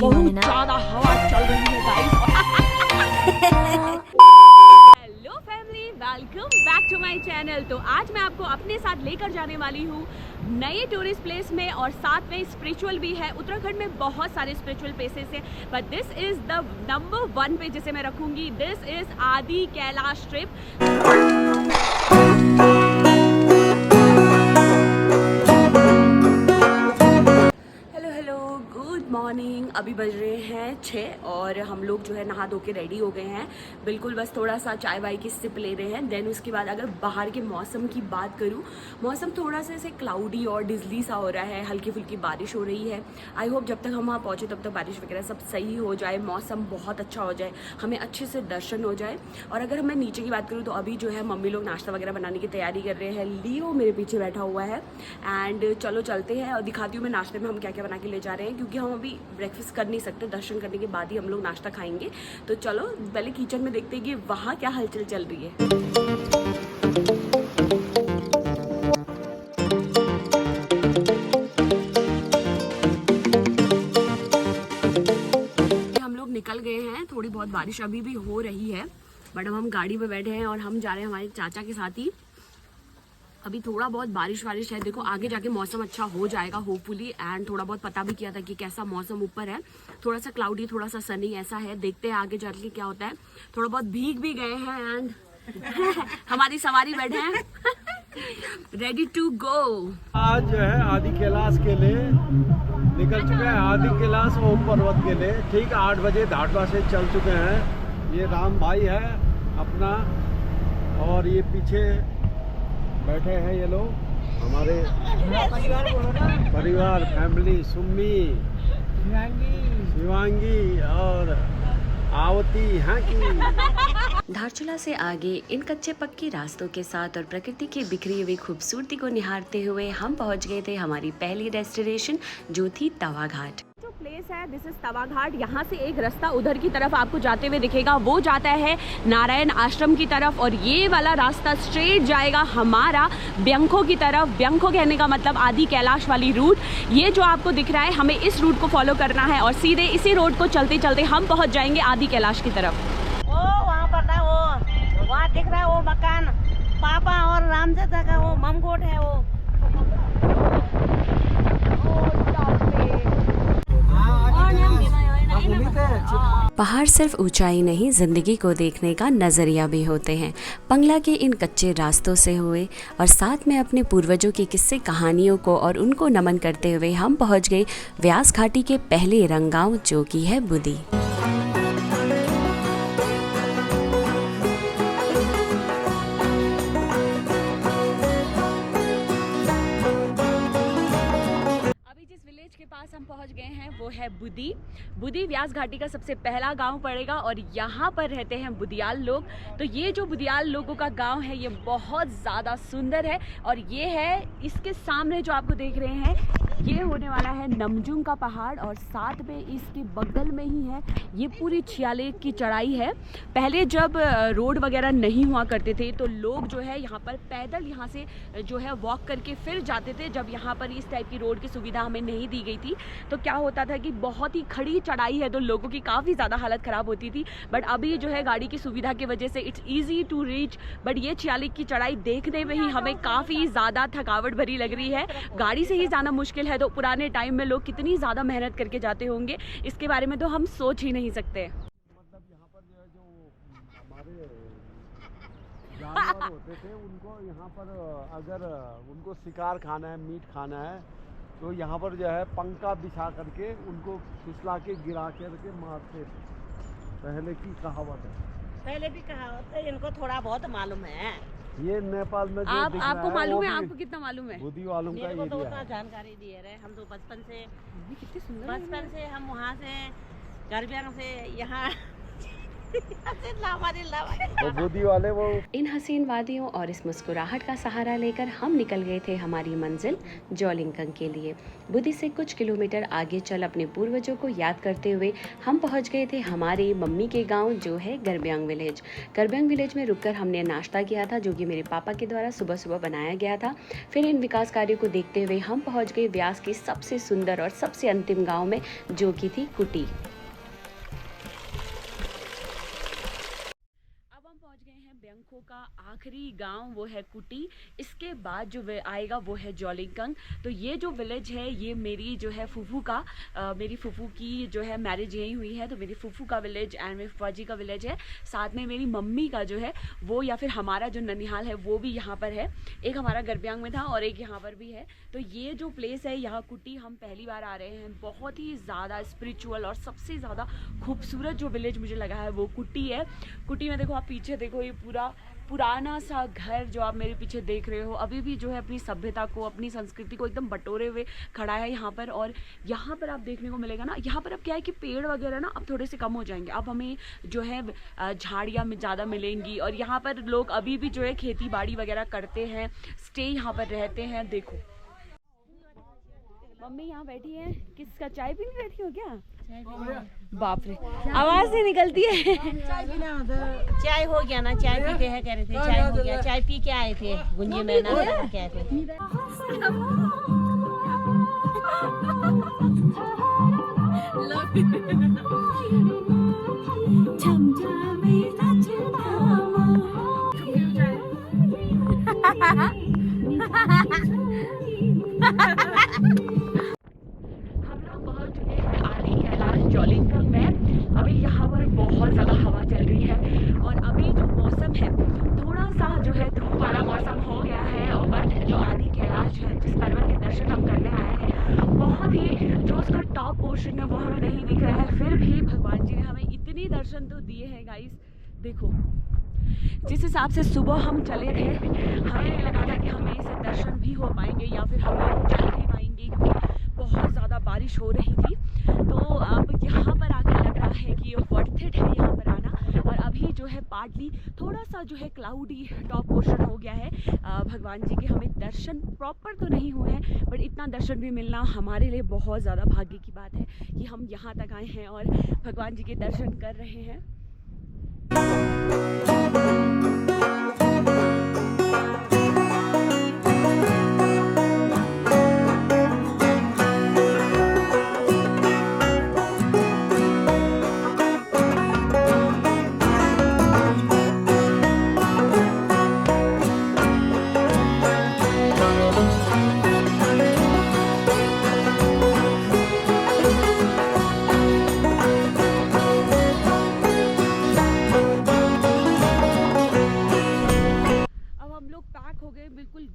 बहुत ज्यादा हवा चल रही है guys. Hello family, welcome back to my channel. तो आज मैं आपको अपने साथ लेकर जाने वाली हूँ नए टूरिस्ट प्लेस में और साथ में स्पिरिचुअल भी है। उत्तराखंड में बहुत सारे स्पिरिचुअल प्लेसेस हैं, but this is the number 1 पे जिसे मैं रखूंगी। दिस इज आदि कैलाश ट्रिप। मॉर्निंग, अभी बज रहे हैं 6 और हम लोग जो है नहा धो के रेडी हो गए हैं। बिल्कुल बस थोड़ा सा चाय वाय की सिप ले रहे हैं। देन उसके बाद अगर बाहर के मौसम की बात करूं, मौसम थोड़ा सा ऐसे क्लाउडी और डिजली सा हो रहा है, हल्की फुल्की बारिश हो रही है। आई होप जब तक हम वहाँ पहुँचे तब तक बारिश वगैरह सब सही हो जाए, मौसम बहुत अच्छा हो जाए, हमें अच्छे से दर्शन हो जाए। और अगर मैं नीचे की बात करूँ तो अभी जो है मम्मी लोग नाश्ता वगैरह बनाने की तैयारी कर रहे हैं। लियो मेरे पीछे बैठा हुआ है एंड चलो चलते हैं और दिखाती हूँ मैं नाश्ते में हम क्या क्या बना के ले जा रहे हैं, क्योंकि हम अभी ब्रेकफास्ट कर नहीं सकते, दर्शन करने के बाद ही हम लोग नाश्ता खाएंगे। तो चलो पहले किचन में देखते हैं कि वहाँ क्या हलचल चल रही है। हम लोग निकल गए हैं, थोड़ी बहुत बारिश अभी भी हो रही है, बट अब हम गाड़ी में बैठे हैं और हम जा रहे हैं हमारे चाचा के साथ ही। अभी थोड़ा बहुत बारिश है, देखो आगे जाके मौसम अच्छा हो जाएगा होपफुली। एंड थोड़ा बहुत पता भी किया था कि कैसा मौसम ऊपर है, थोड़ा सा क्लाउडी थोड़ा सा सनी ऐसा है। देखते हैं आगे जाके क्या होता है। थोड़ा बहुत भीग भी गए हैं एंड हमारी सवारी बैठे हैं रेडी टू गो। आज जो है आदि कैलाश के लिए निकल चुके हैं। आदि कैलाश ओम पर्वत के लिए ठीक 8 बजे धाटवा से चल चुके हैं। ये राम भाई है अपना और ये पीछे बैठे हैं ये लोग हमारे परिवार फैमिली, सुम्मी, शिवांगी और आवती यहाँ की। धारचूला से आगे इन कच्चे पक्के रास्तों के साथ और प्रकृति की बिखरी हुई खूबसूरती को निहारते हुए हम पहुंच गए थे हमारी पहली डेस्टिनेशन, जो थी तवा घाट। जो प्लेस है दिस इज तवा घाट। यहाँ से एक रास्ता उधर की तरफ आपको जाते हुए दिखेगा, वो जाता है नारायण आश्रम की तरफ और ये वाला रास्ता स्ट्रेट जाएगा हमारा ब्यंको की तरफ। ब्यंको कहने का मतलब आदि कैलाश वाली रूट। ये जो आपको दिख रहा है, हमें इस रूट को फॉलो करना है और सीधे इसी रोड को चलते चलते हम पहुँच जाएंगे आदि कैलाश की तरफ। वो वहाँ पर था, वो वहाँ दिख रहा है वो मकान, पापा और रामदादा का वो ममगोट है वो। पहाड़ सिर्फ ऊंचाई नहीं, जिंदगी को देखने का नजरिया भी होते हैं। पंगला के इन कच्चे रास्तों से हुए और साथ में अपने पूर्वजों की किस्से कहानियों को और उनको नमन करते हुए हम पहुंच गए व्यास घाटी के पहले रंगांव, जो कि है बुदी। हम पहुंच गए हैं, वो है बुदी। बुदी व्यास घाटी का सबसे पहला गांव पड़ेगा और यहाँ पर रहते हैं बुदियाल लोग। तो ये जो बुदियाल लोगों का गांव है ये बहुत ज़्यादा सुंदर है और ये है इसके सामने जो आपको देख रहे हैं, ये होने वाला है नमजुंग का पहाड़ और साथ में इसके बगल में ही है ये पूरी छियाले की चढ़ाई है। पहले जब रोड वगैरह नहीं हुआ करते थे तो लोग जो है यहाँ पर पैदल यहाँ से जो है वॉक करके फिर जाते थे। जब यहाँ पर इस टाइप की रोड की सुविधा हमें नहीं दी गई थी तो क्या होता था कि बहुत ही खड़ी चढ़ाई है तो लोगों की काफ़ी ज़्यादा हालत ख़राब होती थी। बट अभी जो है गाड़ी की सुविधा की वजह से it's easy to reach. But ये छियाले की चढ़ाई देखने में ही हमें काफ़ी ज़्यादा थकावट भरी लग रही है। गाड़ी से ही जाना मुश्किल है, तो पुराने टाइम में लोग कितनी ज़्यादा मेहनत करके जाते होंगे इसके बारे में तो हम सोच ही नहीं सकते। मतलब यहाँ पर जो है जो हमारे जानवर होते थे उनको यहाँ पर अगर उनको शिकार खाना है, मीट खाना है, तो यहाँ पर जो है पंखा बिछा करके उनको फिसला के गिरा करके मारते थे। पहले की कहावत है, पहले भी कहावत है, इनको थोड़ा बहुत मालूम है। ये नेपाल में जो आपको मालूम है? आपको कितना मालूम है? बुद्धि वालों का मेरे को तो एरिया है। जानकारी दिए रहे। हम तो बचपन से कितनी सुंदर हम वहाँ से गरबिया से यहाँ वो बुद्धि वाले वो इन हसीन वादियों और इस मुस्कुराहट का सहारा लेकर हम निकल गए थे हमारी मंजिल जोलिंगकंग के लिए। बुद्धि से कुछ किलोमीटर आगे चल अपने पूर्वजों को याद करते हुए हम पहुंच गए थे हमारे मम्मी के गांव जो है गर्ब्यांग विलेज। गर्ब्यांग विलेज में रुककर हमने नाश्ता किया था जो कि मेरे पापा के द्वारा सुबह सुबह बनाया गया था। फिर इन विकास कार्यों को देखते हुए हम पहुँच गए व्यास की सबसे सुंदर और सबसे अंतिम गाँव में जो कि थी कुटी। बैंको का आखिरी गांव वो है कुटी। इसके बाद जो आएगा वो है जोलिंगकंग। तो ये जो विलेज है ये मेरी जो है फूफू का मेरी फूफू की जो है मैरिज यहीं हुई है, तो मेरी फूफू का विलेज एंड मेरी फूफा जी का विलेज है। साथ में मेरी मम्मी का जो है वो या फिर हमारा जो ननिहाल है वो भी यहाँ पर है। एक हमारा गर्ब्यांग में था और एक यहाँ पर भी है। तो ये जो प्लेस है यहाँ कुटी हम पहली बार आ रहे हैं। बहुत ही ज़्यादा स्पिरिचुअल और सबसे ज़्यादा खूबसूरत जो विलेज मुझे लगा है वो कुटी है। कुटी में देखो आप पीछे देखो ये पूरा पुराना सा घर जो आप मेरे पीछे देख रहे हो अभी भी जो है अपनी सभ्यता को अपनी संस्कृति को एकदम बटोरे हुए खड़ा है यहाँ पर। और यहाँ पर आप देखने को मिलेगा ना, यहाँ पर अब क्या है कि पेड़ वगैरह ना अब थोड़े से कम हो जाएंगे। अब हमें जो है झाड़ियाँ में ज़्यादा मिलेंगी और यहाँ पर लोग अभी भी जो है खेती बाड़ी वगैरह करते हैं, स्टे यहाँ पर रहते हैं। देखो मम्मी यहाँ बैठी है, किसका चाय पीने बैठी हो क्या? बाप रे आवाज नहीं निकलती है। चाय हो गया ना, चाय पीते हैं कह रहे थे, चाय हो गया, चाय पी के आए थे गुंजी में ना क्या थे। जोलिंगकंग में अभी यहाँ पर बहुत ज़्यादा हवा चल रही है और अभी जो मौसम है थोड़ा सा जो है धूप वाला मौसम हो गया है। और बट जो आदि कैलाश है जिस पर्वत के दर्शन हम करने आए हैं बहुत ही जो उसका टॉप पोर्शन है वो हमें नहीं दिख रहा है। फिर भी भगवान जी ने हमें इतनी दर्शन तो दिए हैं गाइस। देखो जिस हिसाब से सुबह हम चले थे हमें नहीं लगा था कि हमें इसे दर्शन भी हो पाएंगे या फिर हम लोग चल भी पाएंगे क्योंकि बहुत ज़्यादा बारिश हो रही थी। तो अब यहाँ पर आकर लग रहा है कि वर्थ इट है यहाँ पर आना। और अभी जो है पार्टली थोड़ा सा जो है क्लाउडी टॉप पोर्शन हो गया है। भगवान जी के हमें दर्शन प्रॉपर तो नहीं हुए हैं बट इतना दर्शन भी मिलना हमारे लिए बहुत ज़्यादा भाग्य की बात है कि हम यहाँ तक आए हैं और भगवान जी के दर्शन कर रहे हैं।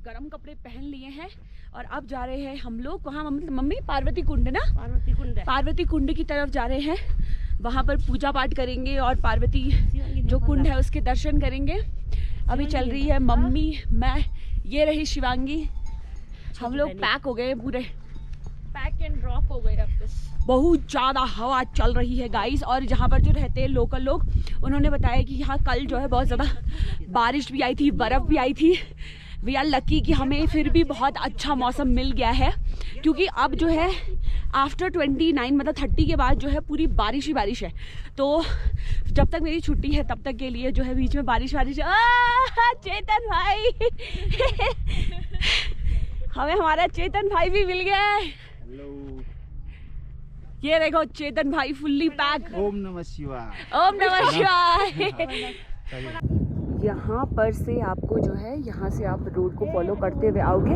गर्म कपड़े पहन लिए हैं और अब जा रहे हैं हम लोग वहाँ मम्मी पार्वती कुंड ना, पार्वती कुंड की तरफ जा रहे हैं। वहाँ पर पूजा पाठ करेंगे और पार्वती जो कुंड है उसके दर्शन करेंगे। अभी चल रही है मम्मी, मैं, ये रही शिवांगी। हम लोग पैक हो गए, पूरे पैक एंड ड्रॉप हो गए। अब बहुत ज़्यादा हवा चल रही है गाइस। और जहाँ पर जो रहते हैं लोकल लोग उन्होंने बताया कि यहाँ कल जो है बहुत ज़्यादा बारिश भी आई थी, बर्फ़ भी आई थी। वी आर लकी कि हमें फिर भी बहुत अच्छा मौसम मिल गया है क्योंकि अब जो है आफ्टर 29 मतलब 30 के बाद जो है पूरी बारिश ही बारिश है। तो जब तक मेरी छुट्टी है तब तक के लिए जो है बीच में बारिश बारिश। चेतन भाई हमें हमारा चेतन भाई भी मिल गया है। ये देखो चेतन भाई फुल्ली पैक। ओम नमः शिवाय। ओम नमः शिवाय। यहाँ पर से आपको जो है यहाँ से आप रोड को फॉलो करते हुए आओगे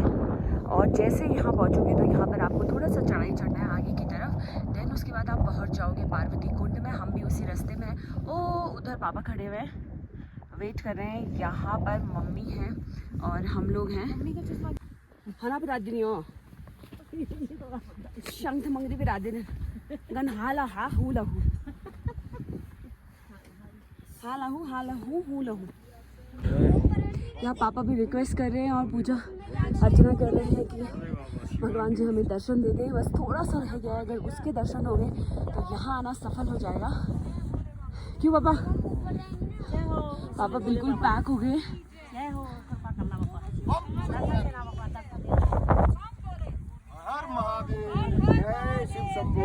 और जैसे यहाँ पहुँचोगे तो यहाँ पर आपको थोड़ा सा चढ़ाई चढ़ना है आगे की तरफ। देन उसके बाद आप पहुँच जाओगे पार्वती कुंड में। हम भी उसी रास्ते में हैं। ओ उधर पापा खड़े हुए हैं, वेट कर रहे हैं। यहाँ पर मम्मी हैं और हम लोग हैं। खाना पिला दी हो शंख मंगरी पिला देने गन हाला हा हू लहू हा लहू हू लहू। यहाँ पापा भी रिक्वेस्ट कर रहे हैं और पूजा अर्चना कर रहे हैं कि भगवान जी हमें दर्शन दे दें। बस थोड़ा सा रह गया है, अगर उसके दर्शन हो गए तो यहाँ आना सफल हो जाएगा क्यों पापा? जय हो। पापा बिल्कुल पैक हो गए। जय हो कृपा करना बाबा। दर्शन देना बाबा, दर्शन देना। हर महादेव, जय शिव शंभू।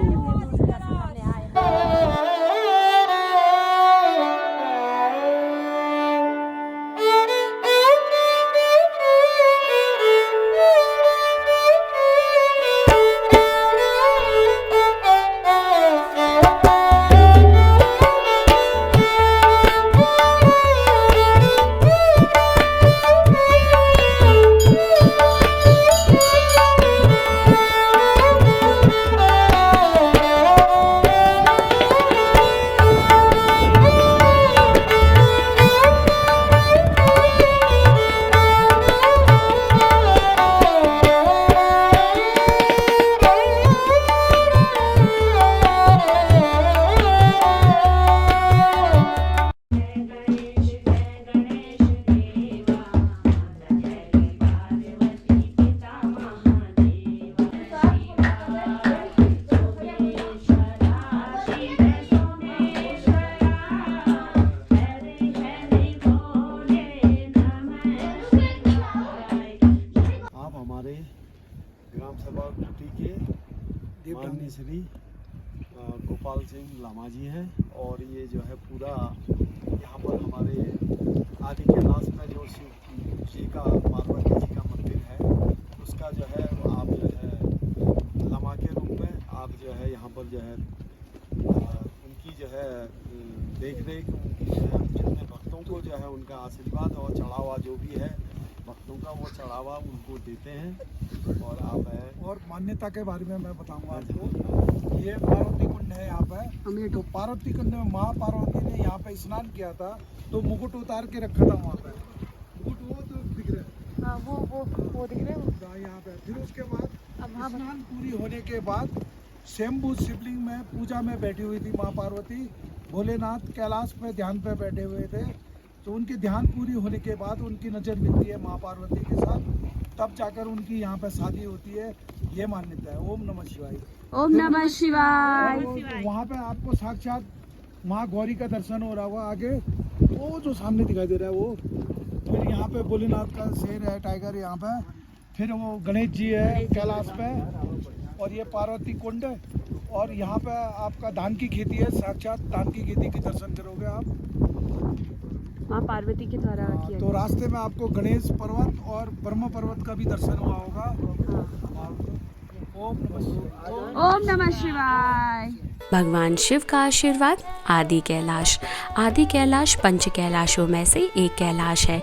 दर्शन करने आए हैं। ग्राम सभा कुटी के माननीय श्री गोपाल सिंह लामा जी हैं और ये जो है पूरा यहाँ पर हमारे आदि कैलाश में जो शिव जी का पार्वती जी का मंदिर है उसका जो है वो आप जो है लामा के रूप में आप जो है यहाँ पर जो है उनकी जो है देख रेख उनकी जो है जितने भक्तों को जो है उनका आशीर्वाद और चढ़ावा जो भी है भक्तों का वो चढ़ावा उनको देते हैं और आप है। और मान्यता के बारे में मैं बताऊंगा आपको। ये पार्वती कुंड है यहाँ पे। तो पार्वती कुंड में माँ पार्वती ने यहाँ पे स्नान किया था तो मुकुट उतार के रखा था वहाँ पे। मुकुट वो तो दिख रहे हैं। हाँ वो दिख रहे हो यहाँ पे फिर उसके बाद अब हाँ स्नान पूरी होने के बाद स्वयंभू शिवलिंग में पूजा में बैठी हुई थी माँ पार्वती। भोलेनाथ कैलाश में ध्यान पे बैठे हुए थे तो उनकी ध्यान पूरी होने के बाद उनकी नज़र मिलती है माँ पार्वती के साथ, तब जाकर उनकी यहाँ पे शादी होती है। ये मान्यता है। ओम नमः शिवाय। ओम नमः शिवाय। तो वहाँ पे आपको साक्षात माँ गौरी का दर्शन हो रहा होगा। आगे वो जो सामने दिखाई दे रहा है वो, फिर यहाँ पे भोलेनाथ का शेर है, टाइगर यहाँ पे, फिर वो गणेश जी है कैलाश पे, और ये पार्वती कुंड, और यहाँ पे आपका धान की खेती है। साक्षात धान की खेती के दर्शन करोगे आप माँ पार्वती के द्वारा किया तो रास्ते में आपको गणेश पर्वत और ब्रह्म पर्वत का भी दर्शन हुआ होगा। ओम नमः शिवाय। भगवान शिव का आशीर्वाद आदि कैलाश। आदि कैलाश पंच कैलाशों में से एक कैलाश है।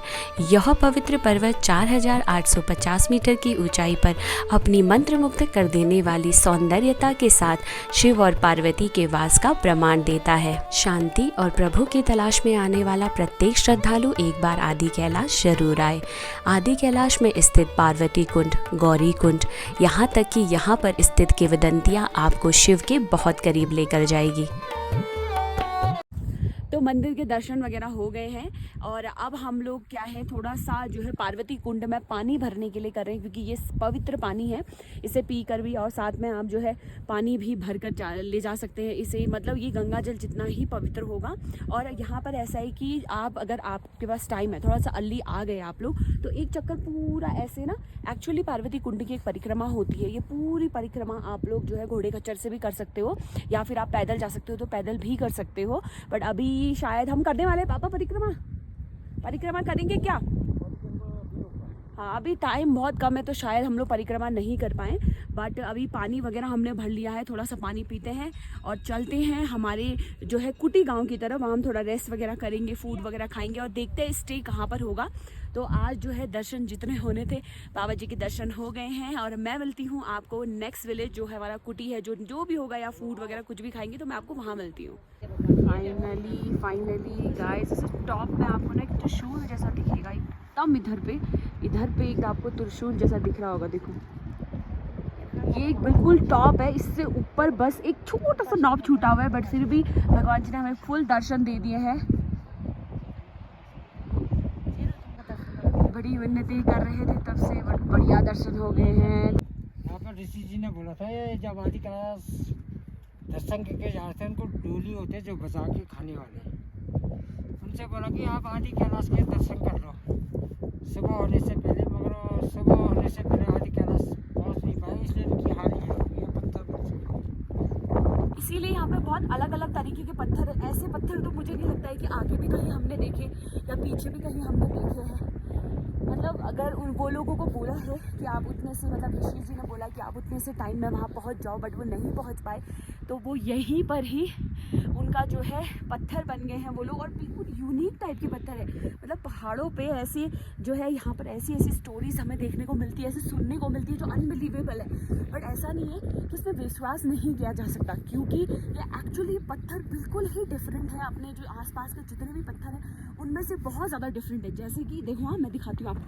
यह पवित्र पर्वत 4850 मीटर की ऊंचाई पर अपनी मंत्रमुग्ध कर देने वाली सौंदर्यता के साथ शिव और पार्वती के वास का प्रमाण देता है। शांति और प्रभु की तलाश में आने वाला प्रत्येक श्रद्धालु एक बार आदि कैलाश जरूर आए। आदि कैलाश में स्थित पार्वती कुंड, गौरी कुंड, यहाँ तक कि यहाँ पर स्थित किंवदंतियाँ आपको शिव के बहुत करीब लेकर जाएगी। तो मंदिर के दर्शन वगैरह हो गए हैं और अब हम लोग क्या है थोड़ा सा जो है पार्वती कुंड में पानी भरने के लिए कर रहे हैं क्योंकि ये पवित्र पानी है। इसे पी कर भी और साथ में आप जो है पानी भी भर कर ले जा सकते हैं इसे, मतलब ये गंगा जल जितना ही पवित्र होगा। और यहाँ पर ऐसा है कि आप अगर आपके पास टाइम है, थोड़ा सा अर्ली आ गए आप लोग, तो एक चक्कर पूरा ऐसे ना, एक्चुअली पार्वती कुंड की एक परिक्रमा होती है। ये पूरी परिक्रमा आप लोग जो है घोड़े खच्चर से भी कर सकते हो या फिर आप पैदल जा सकते हो तो पैदल भी कर सकते हो। बट अभी शायद हम करने वाले पापा परिक्रमा करेंगे क्या? हाँ, अभी टाइम बहुत कम है तो शायद हम लोग परिक्रमा नहीं कर पाएँ। बट अभी पानी वगैरह हमने भर लिया है, थोड़ा सा पानी पीते हैं और चलते हैं हमारे जो है कुटी गांव की तरफ। वहाँ हम थोड़ा रेस्ट वगैरह करेंगे, फूड वगैरह खाएंगे और देखते हैं स्टे कहाँ पर होगा। तो आज जो है दर्शन जितने होने थे बाबा जी के दर्शन हो गए हैं और मैं मिलती हूँ आपको नेक्स्ट विलेज जो है हमारा कुटी है, जो भी होगा या फूड वगैरह कुछ भी खाएंगे तो मैं आपको वहाँ मिलती हूँ। फाइनली गाइस, इस टॉप में आपको ना एक त्रिशूल जैसा दिखेगा एकदम इधर पे एक आपको त्रिशूल जैसा दिख रहा होगा। देखो ये एक बिल्कुल टॉप है, इससे ऊपर बस एक छोटा सा नॉब छूटा हुआ है, बट फिर भी भगवान जी ने हमें फुल दर्शन दे दिए हैं। बड़ी मिन्नतें कर रहे थे तब से, बट बढ़िया दर्शन हो गए हैं। यहाँ पर ऋषि जी ने बोला था ये जब आदि कैलाश दर्शन करके जाते हैं उनको डोली होते हैं जो बचा के खाने वाले। उनसे बोला कि आप आदि कैलाश के दर्शन कर लो सुबह होने से पहले, मगर वो सुबह होने से पहले आदि कैलाश पहुंच नहीं पाए, इसलिए उनकी हानि हो गई है, पत्थर बन चुके। इसीलिए यहाँ पे बहुत अलग अलग तरीके के पत्थर है। ऐसे पत्थर तो मुझे नहीं लगता है कि आगे भी कहीं हमने देखे या पीछे भी कहीं हमने देखे हैं। मतलब अगर उन वो लोगों को बोला है कि आप उतने से, मतलब ऋषि जी ने बोला कि आप उतने से टाइम में वहाँ पहुँच जाओ, बट वो नहीं पहुँच पाए, तो वो यहीं पर ही उनका जो है पत्थर बन गए हैं वो लोग। और बिल्कुल यूनिक टाइप के पत्थर है। मतलब पहाड़ों पे ऐसे जो है यहाँ पर ऐसी ऐसी स्टोरीज हमें देखने को मिलती है, ऐसे सुनने को मिलती है जो अनबिलीवेबल है। बट ऐसा नहीं है कि उसमें विश्वास नहीं किया जा सकता, क्योंकि ये एक्चुअली पत्थर बिल्कुल ही डिफरेंट है। अपने जो आसपास के जितने भी पत्थर हैं उनमें से बहुत ज़्यादा डिफरेंट है। जैसे कि देखो, हाँ मैं दिखाती हूँ आपको।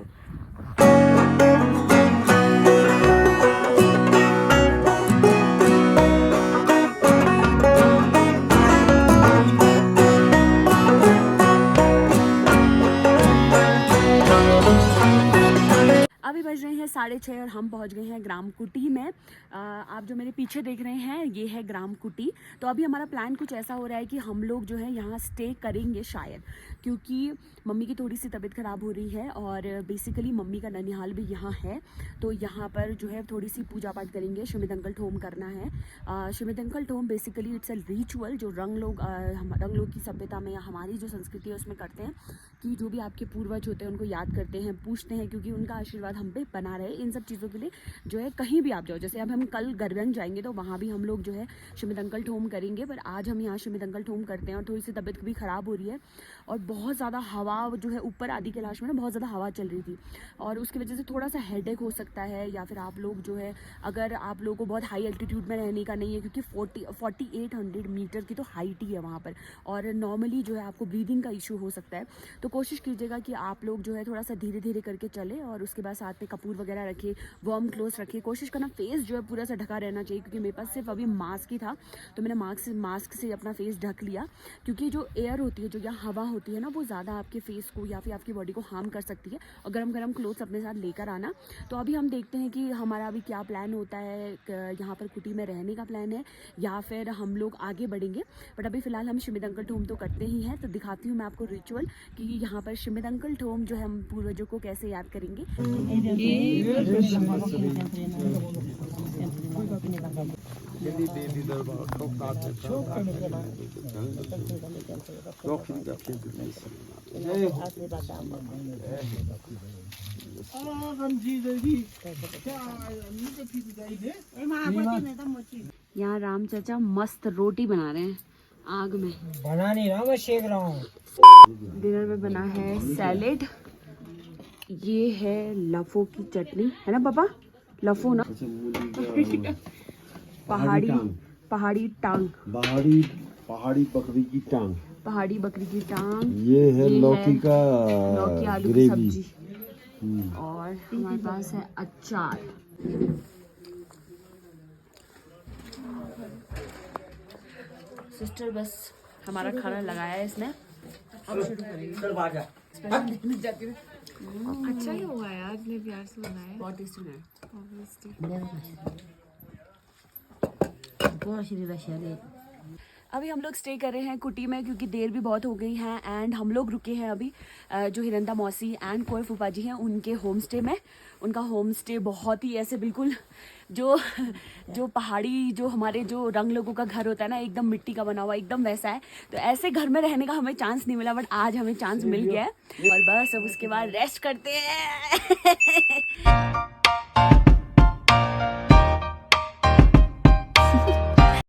अभी बज रहे हैं 6:30 और हम पहुंच गए हैं ग्राम कुटी में। आप जो मेरे पीछे देख रहे हैं ये है ग्राम कुटी। तो अभी हमारा प्लान कुछ ऐसा हो रहा है कि हम लोग जो है यहाँ स्टे करेंगे शायद, क्योंकि मम्मी की थोड़ी सी तबीयत ख़राब हो रही है और बेसिकली मम्मी का ननिहाल भी यहाँ है। तो यहाँ पर जो है थोड़ी सी पूजा पाठ करेंगे, श्रीमदंकल ठोम करना है। श्रीमदंकल ठोम बेसिकली इट्स अ रिचुअल जो रंग लोग की सभ्यता में या हमारी जो संस्कृति है उसमें करते हैं कि जो भी आपके पूर्वज होते हैं उनको याद करते हैं, पूछते हैं, क्योंकि उनका आशीर्वाद हम पे बना रहे। इन सब चीज़ों के लिए जो है कहीं भी आप जाओ, जैसे अब हम कल गरबंग जाएंगे तो वहाँ भी हम लोग जो है श्रीमदंकल ठोम करेंगे, पर आज हम यहाँ श्रीमदंकल ठोम करते हैं। और थोड़ी सी तबीयत भी ख़राब हो रही है और बहुत ज़्यादा हवा जो है ऊपर आदि कैलाश में ना बहुत ज़्यादा हवा चल रही थी और उसकी वजह से थोड़ा सा हेडेक हो सकता है। या फिर आप लोग जो है, अगर आप लोगों को बहुत हाई एल्टीट्यूड में रहने का नहीं है, क्योंकि 4800 मीटर की तो हाइट ही है वहाँ पर, और नॉर्मली जो है आपको ब्रीदिंग का इशू हो सकता है। तो कोशिश कीजिएगा कि आप लोग जो है थोड़ा सा धीरे धीरे करके चले और उसके बाद साथ में कपूर वगैरह रखिए, वार्म क्लोथ्स रखिए। कोशिश करना फेस जो है पूरा सा ढका रहना चाहिए, क्योंकि मेरे पास सिर्फ अभी मास्क ही था तो मैंने मास्क से अपना फेस ढक लिया, क्योंकि जो एयर होती है, जो यहाँ हवा होती है ना, वो ज़्यादा आपके फेस को या फिर आपकी बॉडी को हार्म कर सकती है। और गरम गरम क्लोथ्स अपने साथ लेकर आना। तो अभी हम देखते हैं कि हमारा अभी क्या प्लान होता है। यहाँ पर कुटी में रहने का प्लान है या फिर हम लोग आगे बढ़ेंगे। बट अभी फ़िलहाल हम श्रीमदंकल ठोम तो करते ही हैं, तो दिखाती हूँ मैं आपको रिचुअल कि यहाँ पर श्रीमदंकल ठोम जो है हम पूर्वजों को कैसे याद करेंगे। यहाँ राम चाचा मस्त रोटी बना रहे हैं आग में। बना नहीं रहा, मैं सेक रहा हूँ। डिनर में बना है सैलेड, ये है लफो की चटनी, है ना पापा? लफो ना, पहाड़ी टांग, पहाड़ी बकरी की टांग, पहाड़ी बकरी की टांग। ये है लौकी आलू की सब्जी और हमारे पास है अचार। सिस्टर बस हमारा खाना लगाया है इसने, अब शुरू करेंगे। अच्छा ही हुआ यार, इतने प्यार से बनाया। बहुत टेस्टी है। अभी हम लोग स्टे कर रहे हैं कुटी में, क्योंकि देर भी बहुत हो गई है। एंड हम लोग रुके हैं अभी जो हिरंदा मौसी एंड कोई फूफा जी हैं उनके होम स्टे में। उनका होम स्टे बहुत ही ऐसे बिल्कुल जो पहाड़ी, जो हमारे जो रंग लोगों का घर होता है ना, एकदम मिट्टी का बना हुआ, एकदम वैसा है। तो ऐसे घर में रहने का हमें चांस नहीं मिला, बट आज हमें चांस मिल गया है। और बस अब उसके बाद रेस्ट करते हैं।